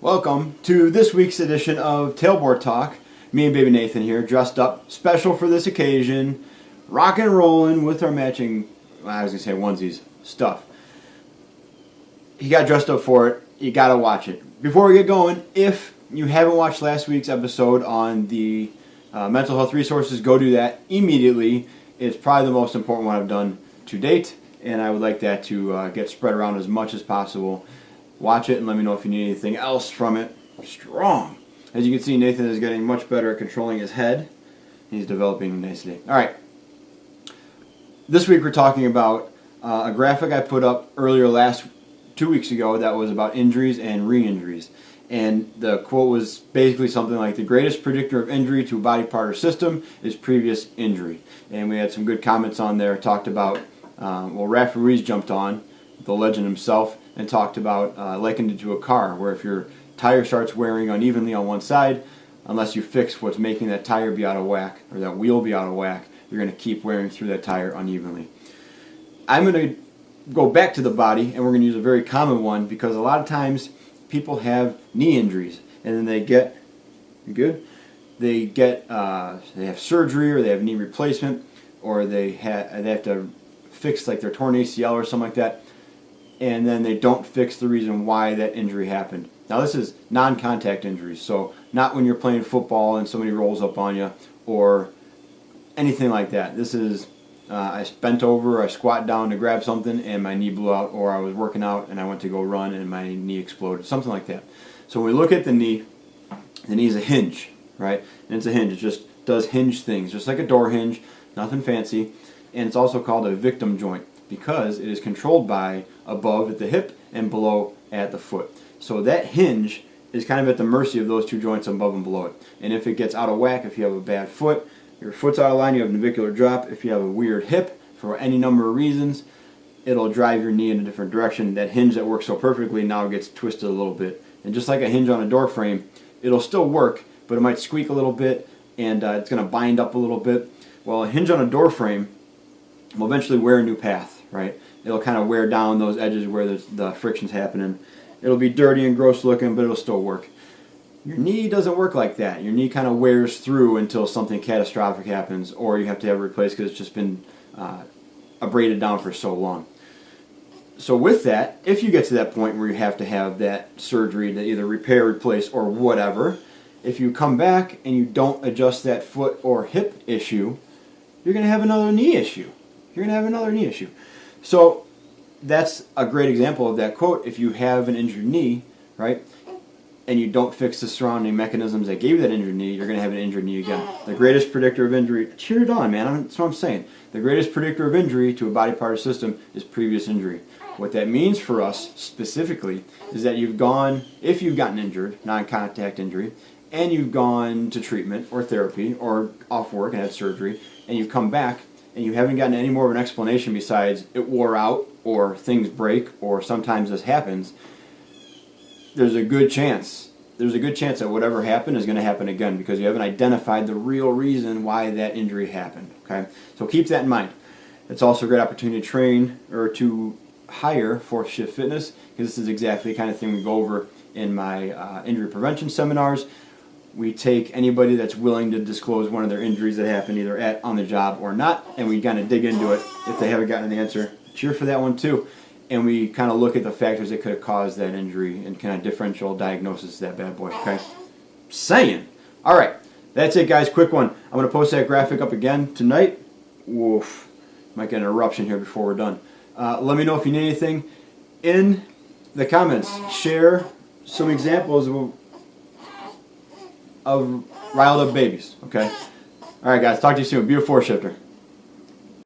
Welcome to this week's edition of Tailboard Talk. Me and baby Nathan here, dressed up special for this occasion, rock and rolling with our matching, I was going to say onesies, stuff. He got dressed up for it. You got to watch it. Before we get going, if you haven't watched last week's episode on the mental health resources, go do that immediately. It's probably the most important one I've done to date, and I would like that to get spread around as much as possible. Watch it and let me know if you need anything else from it. Strong. As you can see, Nathan is getting much better at controlling his head. He's developing nicely. All right. This week we're talking about a graphic I put up earlier 2 weeks ago that was about injuries and re-injuries. And the quote was basically something like, the greatest predictor of injury to a body part or system is previous injury. And we had some good comments on there, talked about, Rafa Ruiz jumped on, the legend himself, and talked about, likened it to a car, where if your tire starts wearing unevenly on one side, unless you fix what's making that tire be out of whack, or that wheel be out of whack, you're going to keep wearing through that tire unevenly. I'm going to go back to the body, and we're going to use a very common one, because a lot of times people have knee injuries, and then they get, they have surgery, or they have knee replacement, or they have to fix like their torn ACL or something like that, and then they don't fix the reason why that injury happened. Now this is non-contact injuries, so not when you're playing football and somebody rolls up on you or anything like that. This is I bent over, I squat down to grab something and my knee blew out, or I was working out and I went to go run and my knee exploded, something like that. So when we look at the knee is a hinge, right? And it's a hinge. It just does hinge things, just like a door hinge, nothing fancy. And it's also called a victim joint, because it is controlled by above at the hip and below at the foot. So that hinge is kind of at the mercy of those two joints above and below it. And if it gets out of whack, if you have a bad foot, your foot's out of line, you have navicular drop, if you have a weird hip, for any number of reasons, it'll drive your knee in a different direction. That hinge that works so perfectly now gets twisted a little bit. And just like a hinge on a door frame, it'll still work, but it might squeak a little bit, and it's going to bind up a little bit. Well, a hinge on a door frame will eventually wear a new path, right? It'll kind of wear down those edges where the friction's happening. It'll be dirty and gross looking, but it'll still work. Your knee doesn't work like that. Your knee kind of wears through until something catastrophic happens, or you have to have it replaced because it's just been abraded down for so long. So with that, if you get to that point where you have to have that surgery to either repair, replace, or whatever, if you come back and you don't adjust that foot or hip issue, you're going to have another knee issue. So that's a great example of that quote. If you have an injured knee, right, and you don't fix the surrounding mechanisms that gave you that injured knee, you're going to have an injured knee again. The greatest predictor of injury, cheer it on, man, that's what I'm saying. The greatest predictor of injury to a body part or system is previous injury. What that means for us specifically is that if you've gotten injured, non-contact injury, and you've gone to treatment or therapy or off work and had surgery, and you come back and you haven't gotten any more of an explanation besides it wore out or things break or sometimes this happens, there's a good chance that whatever happened is going to happen again, because you haven't identified the real reason why that injury happened. Okay, so keep that in mind. It's also a great opportunity to train or to hire fourth shift fitness, because this is exactly the kind of thing we go over in my injury prevention seminars. We take anybody that's willing to disclose one of their injuries that happened either on the job or not, and we kind of dig into it. If they haven't gotten an answer, cheer for that one too. And we kind of look at the factors that could have caused that injury and kind of differential diagnosis of that bad boy. Okay? Saying. All right. That's it, guys. Quick one. I'm going to post that graphic up again tonight. Woof. Might get an eruption here before we're done. Let me know if you need anything in the comments. Share some examples of riled up babies. Okay? All right, guys. Talk to you soon. Be a four shifter.